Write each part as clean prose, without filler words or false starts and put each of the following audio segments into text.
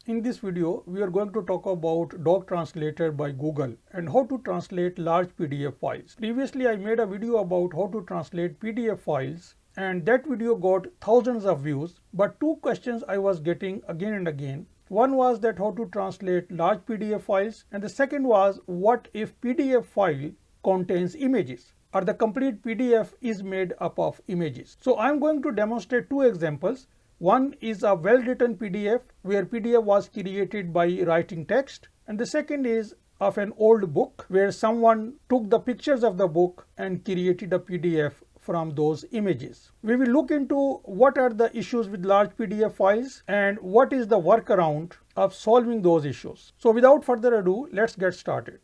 In this video, we are going to talk about Doc Translator by Google and how to translate large PDF files. Previously, I made a video about how to translate PDF files and that video got thousands of views, but two questions I was getting again and again. One was that how to translate large PDF files, and the second was what if PDF file contains images or the complete PDF is made up of images. So I'm going to demonstrate two examples. One is a well-written PDF where PDF was created by writing text, and the second is of an old book where someone took the pictures of the book and created a PDF from those images. We will look into what are the issues with large PDF files and what is the workaround of solving those issues. So without further ado, let's get started.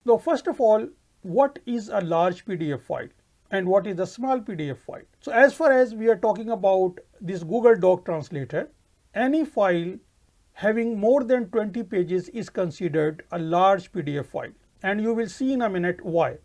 So first of all, what is a large PDF file? And what is a small PDF file? So as far as we are talking about this Google Doc Translator, any file having more than 20 pages is considered a large PDF file, and you will see in a minute why.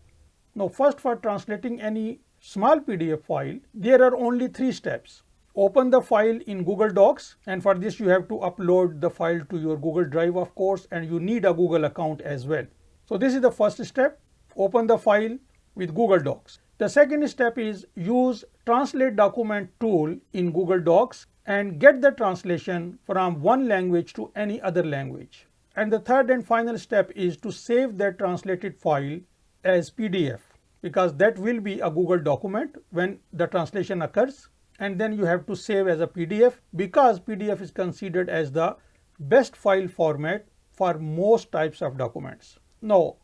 Now first, for translating any small PDF file, there are only three steps. Open the file in Google Docs, and for this you have to upload the file to your Google Drive, of course, and you need a Google account as well. So this is the first step. Open the file with Google Docs. The second step is use Translate Document tool in Google Docs and get the translation from one language to any other language. And the third and final step is to save that translated file as PDF, because that will be a Google document when the translation occurs, and then you have to save as a PDF because PDF is considered as the best file format for most types of documents. Now,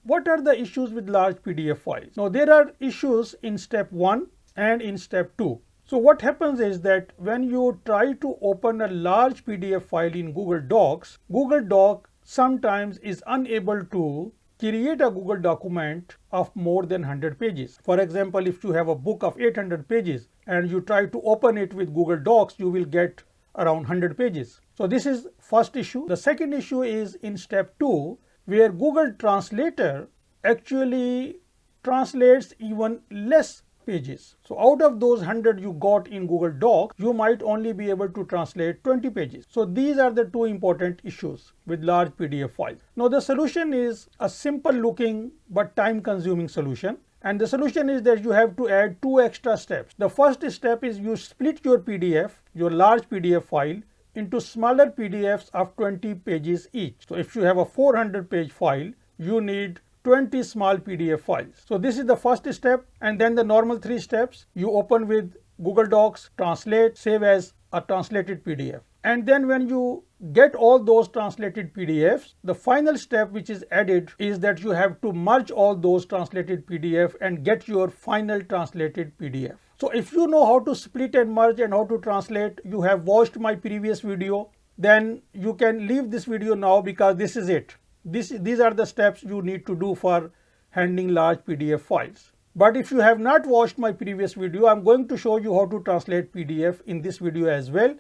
what are the issues with large PDF files? Now, there are issues in step 1 and in step 2. So what happens is that when you try to open a large PDF file in Google Docs, Google Doc sometimes is unable to create a Google document of more than 100 pages. For example, if you have a book of 800 pages and you try to open it with Google Docs, you will get around 100 pages. So this is first issue. The second issue is in step 2, where Google Translator actually translates even less pages. So out of those 100 you got in Google Docs, you might only be able to translate 20 pages. So these are the two important issues with large PDF files. Now the solution is a simple looking but time consuming solution. And the solution is that you have to add two extra steps. The first step is you split your PDF, your large PDF file, into smaller PDFs of 20 pages each. So if you have a 400 page file, you need 20 small PDF files. So this is the first step, and then the normal three steps. You open with Google Docs, translate, save as a translated PDF. And then when you get all those translated PDFs, the final step which is added is that you have to merge all those translated PDF and get your final translated PDF. So if you know how to split and merge and how to translate, you have watched my previous video, then you can leave this video now because this is it. These are the steps you need to do for handling large PDF files. But if you have not watched my previous video, I'm going to show you how to translate PDF in this video as well,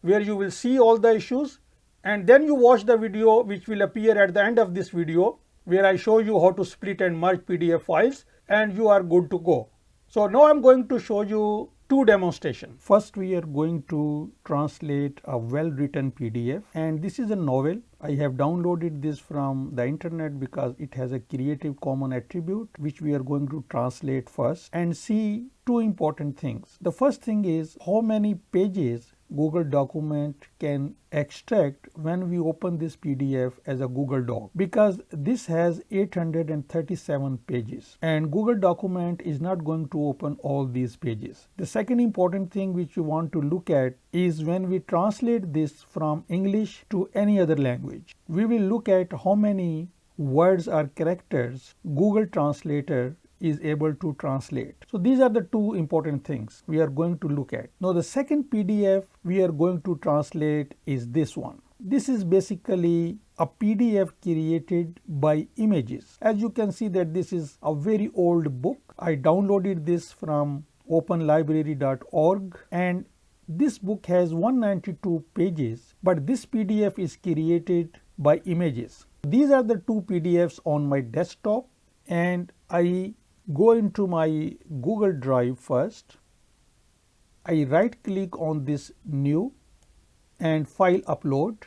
where you will see all the issues, and then you watch the video which will appear at the end of this video where I show you how to split and merge PDF files, and you are good to go. So now I'm going to show you two demonstrations. First, we are going to translate a well-written PDF, and this is a novel. I have downloaded this from the internet because it has a Creative Commons attribute, which we are going to translate first and see two important things. The first thing is how many pages Google document can extract when we open this PDF as a Google Doc, because this has 837 pages and Google document is not going to open all these pages. The second important thing which you want to look at is when we translate this from English to any other language, we will look at how many words or characters Google Translator is able to translate. So these are the two important things we are going to look at. Now the second PDF we are going to translate is this one. This is basically a PDF created by images. As you can see that this is a very old book. I downloaded this from openlibrary.org, and this book has 192 pages, but this PDF is created by images. These are the two PDFs on my desktop, and I go into my Google Drive first, I right click on this new and file upload.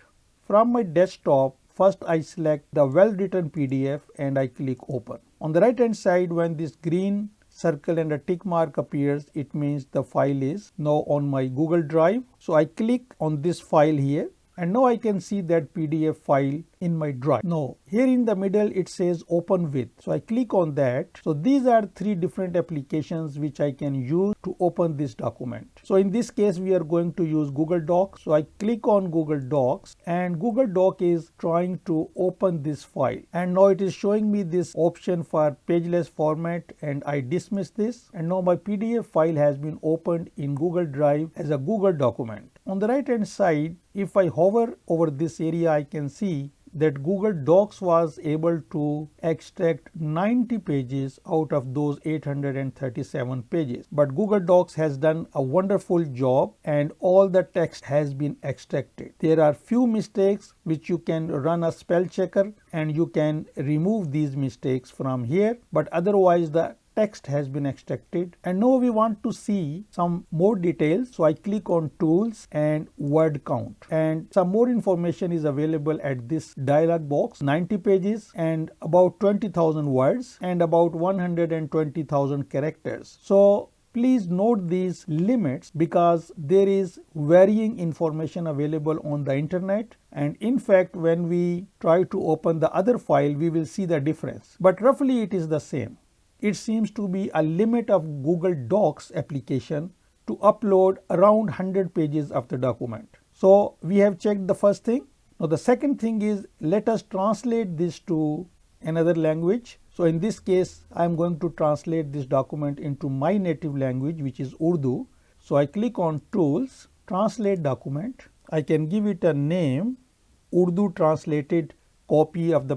From my desktop, first I select the well written PDF and I click open. On the right hand side, when this green circle and a tick mark appears, it means the file is now on my Google Drive. So I click on this file here and now I can see that PDF file in my drive. Now here in the middle it says open with. So I click on that. So these are three different applications which I can use to open this document. So in this case we are going to use Google Docs. So I click on Google Docs and Google Doc is trying to open this file. And now it is showing me this option for pageless format and I dismiss this. And now my PDF file has been opened in Google Drive as a Google document. On the right hand side, if I hover over this area, I can see that Google Docs was able to extract 90 pages out of those 837 pages. But Google Docs has done a wonderful job and all the text has been extracted. There are few mistakes which you can run a spell checker and you can remove these mistakes from here, but otherwise the text has been extracted. And now we want to see some more details. So I click on tools and word count and some more information is available at this dialog box. 90 pages and about 20,000 words and about 120,000 characters. So please note these limits because there is varying information available on the internet, and in fact when we try to open the other file we will see the difference, but roughly it is the same. It seems to be a limit of Google Docs application to upload around 100 pages of the document. So we have checked the first thing. Now the second thing is, let us translate this to another language. So in this case I am going to translate this document into my native language, which is Urdu. So I click on tools, translate document. I can give it a name, Urdu translated copy of the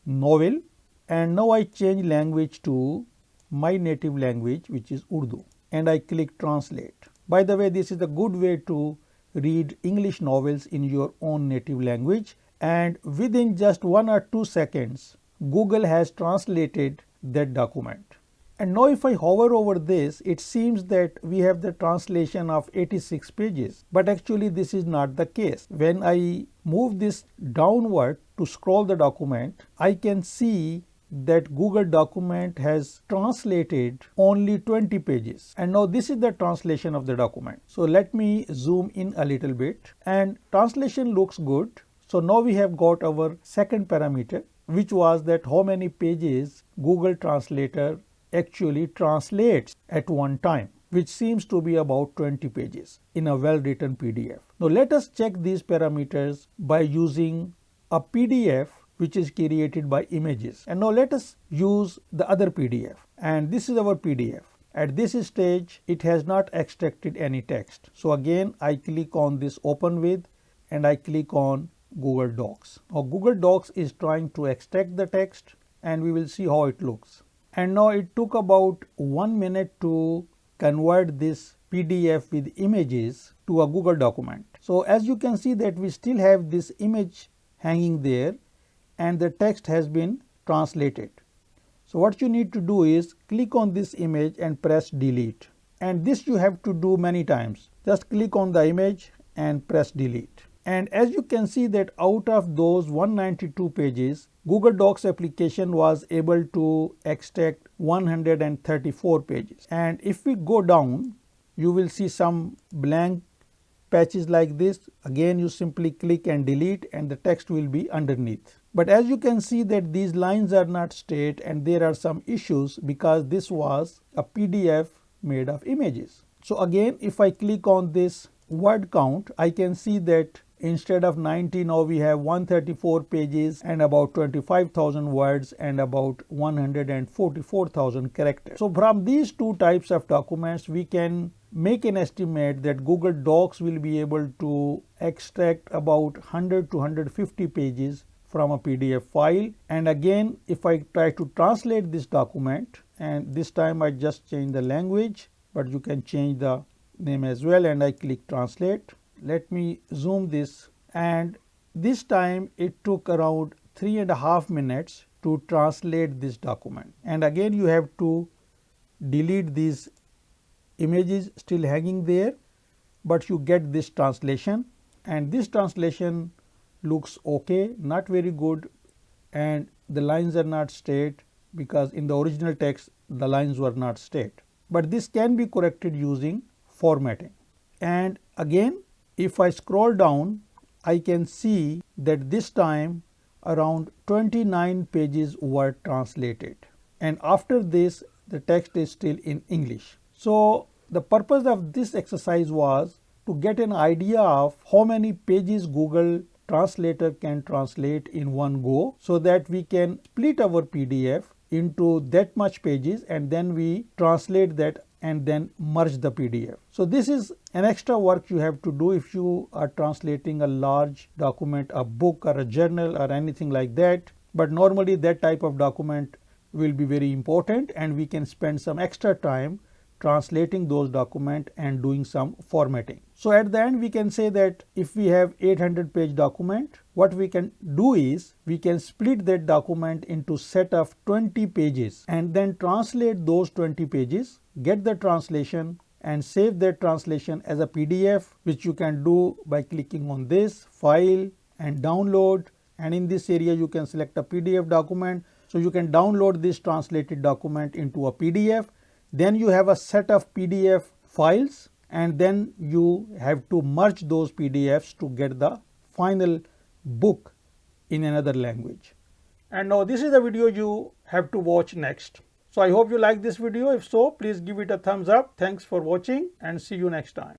novel. And now I change language to my native language, which is Urdu, and I click translate. By the way, this is a good way to read English novels in your own native language, and within just 1 or 2 seconds Google has translated that document. And now if I hover over this, it seems that we have the translation of 86 pages, but actually this is not the case. When I move this downward to scroll the document, I can see that Google document has translated only 20 pages. And now this is the translation of the document. So let me zoom in a little bit, and translation looks good. So now we have got our second parameter, which was that how many pages Google Translator actually translates at one time, which seems to be about 20 pages in a well written PDF. Now let us check these parameters by using a PDF which is created by images. And now let us use the other PDF, and this is our PDF. At this stage it has not extracted any text. So again I click on this open with and I click on Google Docs. Now Google Docs is trying to extract the text and we will see how it looks. And now it took about 1 minute to convert this PDF with images to a Google document. So as you can see that we still have this image hanging there and the text has been translated. So what you need to do is click on this image and press delete, and this you have to do many times. Just click on the image and press delete. And as you can see that out of those 192 pages, Google Docs application was able to extract 134 pages. And if we go down, you will see some blank patches like this. Again you simply click and delete and the text will be underneath. But as you can see that these lines are not straight and there are some issues because this was a PDF made of images. So again if I click on this word count, I can see that instead of 90 now we have 134 pages and about 25,000 words and about 144,000 characters. So from these two types of documents we can make an estimate that Google Docs will be able to extract about 100 to 150 pages from a PDF file. And again if I try to translate this document, and this time I just change the language, but you can change the name as well, and I click translate. Let me zoom this, and this time it took around 3.5 minutes to translate this document. And again you have to delete these images still hanging there but you get this translation, and this translation looks okay, not very good, and the lines are not straight because in the original text the lines were not straight. But this can be corrected using formatting. And again, if I scroll down, I can see that this time around 29 pages were translated, and after this the text is still in English. So the purpose of this exercise was to get an idea of how many pages Google Translator can translate in one go, so that we can split our PDF into that much pages and then we translate that and then merge the PDF. So this is an extra work you have to do if you are translating a large document, a book or a journal or anything like that. But normally that type of document will be very important, and we can spend some extra time translating those documents and doing some formatting. So at the end we can say that if we have 800-page document, what we can do is we can split that document into set of 20 pages and then translate those 20 pages, get the translation and save that translation as a PDF, which you can do by clicking on this file and download, and in this area you can select a PDF document. So you can download this translated document into a PDF. Then you have a set of PDF files, and then you have to merge those PDFs to get the final book in another language. And now this is the video you have to watch next. So I hope you like this video. If so, please give it a thumbs up. Thanks for watching and see you next time.